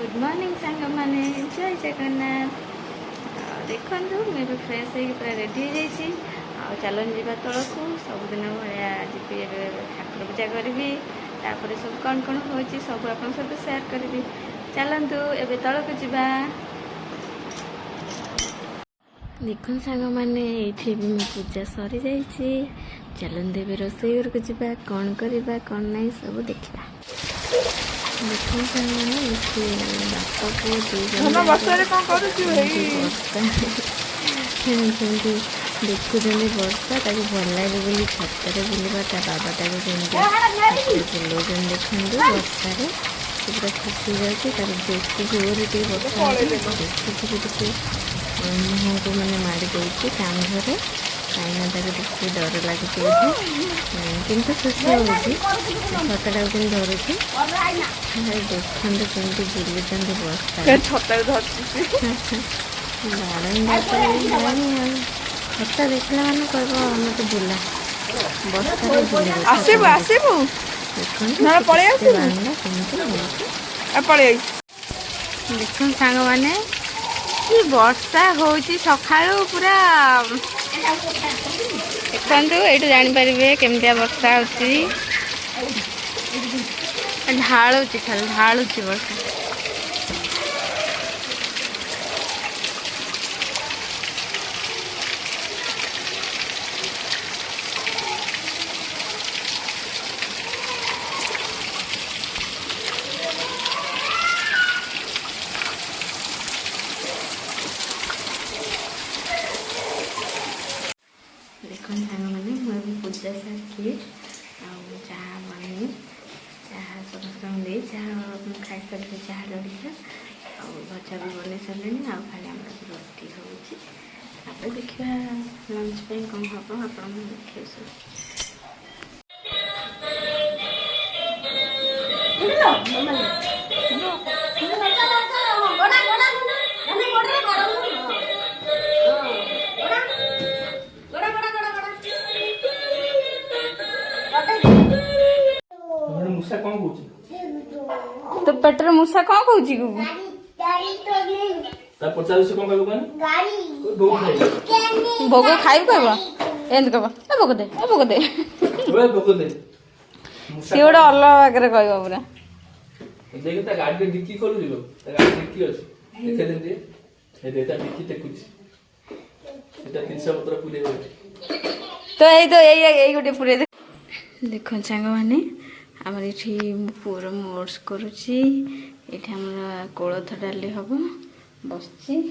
Good morning सांग मैंने जय जगन्नाथ। देखु मुझे फ्रेश हो पूरा रेडी हो जाइए। चलन जी तौक सबुदिन भाया जी ठाकुर पूजा करी तापर सब कौन कौन हो सब आप सहित सेयार करी। चलतु एवं तौक जा देखो सांग मैंने ये भी मो पूजा सरी जाइए। चलते ए रोसई घर को जा कौन करवा कौन नहीं सब देखा। देखो सांग मैंने बापा देखुं वर्षा भल लगे बोली छतर बुलवा बाबा बुलाऊन देखते वर्षा पूरा खुशी जाती बेटी जोर टे वर्षा देखिए मुह को मैंने मारी दे काम घरे कहीं डर लगे किंतु खुशी होती छता को धरुची देखते कमी बुलूँ वर्षा छता देखला मैंने कह मत बुला देख सांग मैंने वर्षा हो सका पूरा देखु ये जापर केमिया वर्षा ढालुची खाली ढालुची वर्षा। देखो सांग मैंने मुझे पूजा सारी चाह बन चाह समस्त दे चाह खाई सारे चाह जड़िया भजा भी बन सारे खाली आम रोटी हो देखा लंच पे कौन हम आप देखिए तो पेटर मूसा कौन कौन भोग खाई कह कह भोग दे भोग दे सी गोटे अलग आगे कह पूरा तो यही गोटे पूरे देख सांग मैंने आमर ये पुअर मोर्स करुच्ची ये कोलथ डाली हम बस ये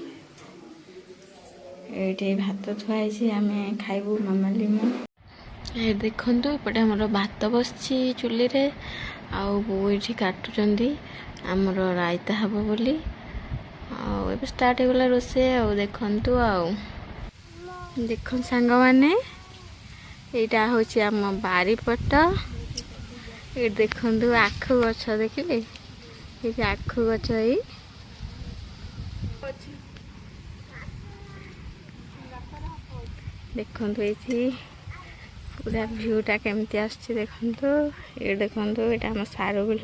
भात थुआई आम खाइबू मामाली मुझे देखु एपटे आमर भात बस चुली रे बो ये काटुंट आमर रायता हम बोली अब स्टार्ट होगला रोसे देखु देख सांग मैंने यहाँ हूँ आम बारीपट ये देखु आखु गछ देखिले ये आखु गछ देखु ये पूरा भ्यूटा केमती आसछि देखु ये देखु ये आम सारू बिल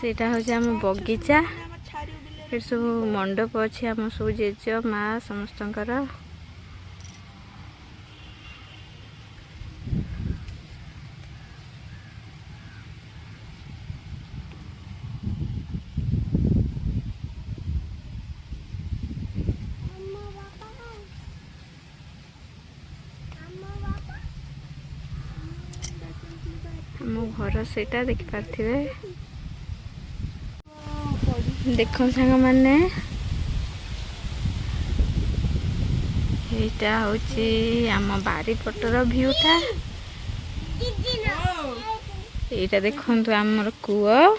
सेटा हूँ आम बगीचा ये सब मंडप अच्छी आम सब जेज माँ समस्तकर मो घर सेटा देखि पार्थिबे। देखो सांग मैंने यहाँ हूँ आम बारीपटर भ्यूटा यहाँ देखु आमर कूଅ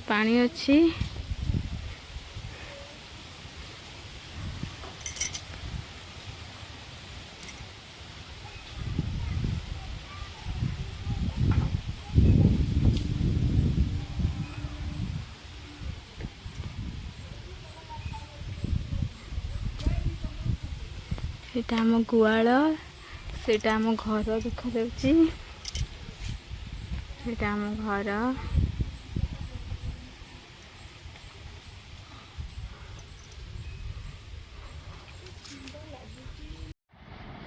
पानी अच्छी এটা ଆମ ଗୁହାଳ ସେଇଟା ଆମ ଘର ଦେଖାଯାଉଛି, ସେଇଟା ଆମ ଘର।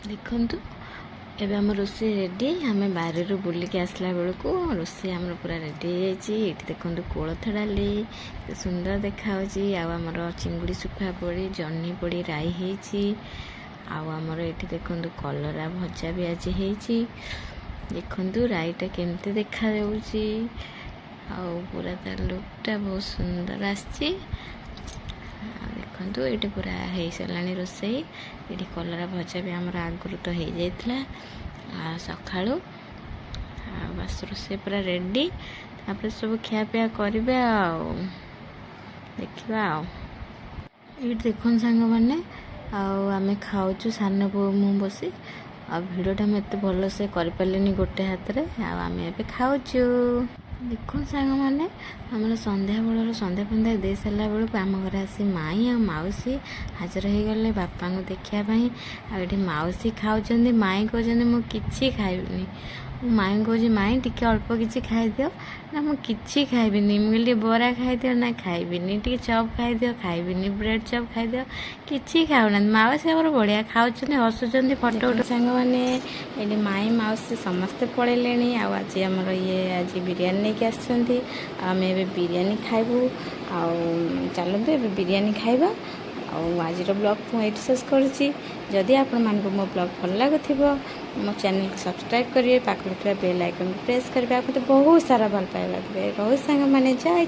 ଦେଖନ୍ତୁ ଏବେ ଆମ ରୋଷେଇ ରେଡ଼ି। ଆମେ ବାରିରୁ ବୁଲିକି ଆସିଲା ବେଳକୁ ରୋଷେଇ ଆମର ପୁରା ରେଡ଼ି ହେଇଯାଇଛି। ଏଠି ଦେଖନ୍ତୁ କୋଳଥ ଡାଲି କେତେ ସୁନ୍ଦର ଦେଖାହେଉଛି, ଆଉ ଆମର ଚିଙ୍ଗୁଡ଼ି ଶୁଖୁଆ ପଡ଼ି, ଜହ୍ନି ପଡ଼ି ରାଇ ହେଇଛି, ଆଉ ଆମର ଏଠି ଦେଖନ୍ତୁ କଲରା ଭଜା ବି ଆଜି ହେଇଛି। ଦେଖନ୍ତୁ ରାଇଟା କେମିତି ଦେଖାଯାଉଛି, ଆଉ ପୁରା ତା ଲୁକ୍ଟା ବହୁତ ସୁନ୍ଦର ଆସିଛି। ଆଉ ଦେଖନ୍ତୁ ଏଇଠି ପୁରା ହେଇସାରିଲାଣି ରୋଷେଇ। ଏଠି କଲରା ଭଜା ବି ଆମର ଆଗରୁ ତ ହେଇଯାଇଥିଲା ସକାଳୁ। ଆଉ ବାସ ରୋଷେଇ ପୁରା ରେଡ଼ି। ତାପରେ ସବୁ ଖିଆପିଆ କରିବେ ଆଉ ଦେଖିବା। ଆଉ ଏଇଠି ଦେଖନ୍ତୁ ସାଙ୍ଗମାନେ, ଆଉ ଆମେ ଖାଉଛୁ ସାନ ପୁଅ ମୁଁ ବସି। ଆଉ ଭିଡ଼ିଓଟା ମୁଁ ଏତେ ଭଲସେ କରିପାରିଲିନି ଗୋଟେ ହାତରେ। ଆଉ ଆମେ ଏବେ ଖାଉଛୁ। ଦେଖନ୍ତୁ ସାଙ୍ଗମାନେ, ଆମର ସନ୍ଧ୍ୟାବେଳର ସନ୍ଧ୍ୟା ଫନ୍ଧ୍ୟା ଦେଇ ସାରିଲା ବେଳକୁ ଆମ ଘରେ ଆସି ମାଇଁ ଆଉ ମାଉସୀ ହାଜର ହେଇଗଲେ ବାପାଙ୍କୁ ଦେଖିବା ପାଇଁ। ଆଉ ଏଠି ମାଉସୀ ଖାଉଛନ୍ତି, ମାଇଁ କହୁଛନ୍ତି ମୁଁ କିଛି ଖାଇବିନି। ମୁଁ ମାଇଁ କହୁଛି ମାଇଁ ଟିକେ ଅଳ୍ପ କିଛି ଖାଇଦିଅ। ନା ମୁଁ କିଛି ଖାଇବିନି। ମୁଁ କହିଲି ବରା ଖାଇଦିଅ, ନା ଖାଇବିନି। ଟିକେ ଚପ୍ ଖାଇଦିଅ, ଖାଇବିନି। ବ୍ରେଡ଼୍ ଚପ୍ ଖାଇଦିଅ, କିଛି ଖାଉନାହାନ୍ତି। ମାଉସୀ ଆମର ବଢ଼ିଆ ଖାଉଛନ୍ତି, ହସୁଛନ୍ତି, ଫଟୋ ଉଠୁ। ସାଙ୍ଗମାନେ ଏଠି ମାଇଁ ମାଉସୀ ସମସ୍ତେ ପଳେଇଲେଣି। ଆଉ ଆଜି ଆମର ଆଜି ବିରିୟାନୀ ନେଇକି ଆସିଛନ୍ତି। ଆଉ ଆମେ ଏବେ ବିରିୟାନୀ ଖାଇବୁ। ଆଉ ଚାଲନ୍ତୁ ଏବେ ବିରିୟାନୀ ଖାଇବା। ଆଉ ଆଜିର ବ୍ଲଗ୍ ମୁଁ ଏଇଠି ଶେଷ କରୁଛି। ଯଦି ଆପଣମାନଙ୍କୁ ମୋ ବ୍ଲଗ୍ ଭଲ ଲାଗୁଥିବ ମୋ ଚ୍ୟାନେଲକୁ ସବସ୍କ୍ରାଇବ୍ କରିବେ, ପାଖରେ ଥିବା ବେଲ୍ ଆଇକନ୍କୁ ପ୍ରେସ୍ କରିବେ। ଆଉ ମୋତେ ବହୁତ ସାରା ଭଲ ପାଇବା ଦେବେ। ରହୁଛି ସାଙ୍ଗମାନେ, ଜୟ।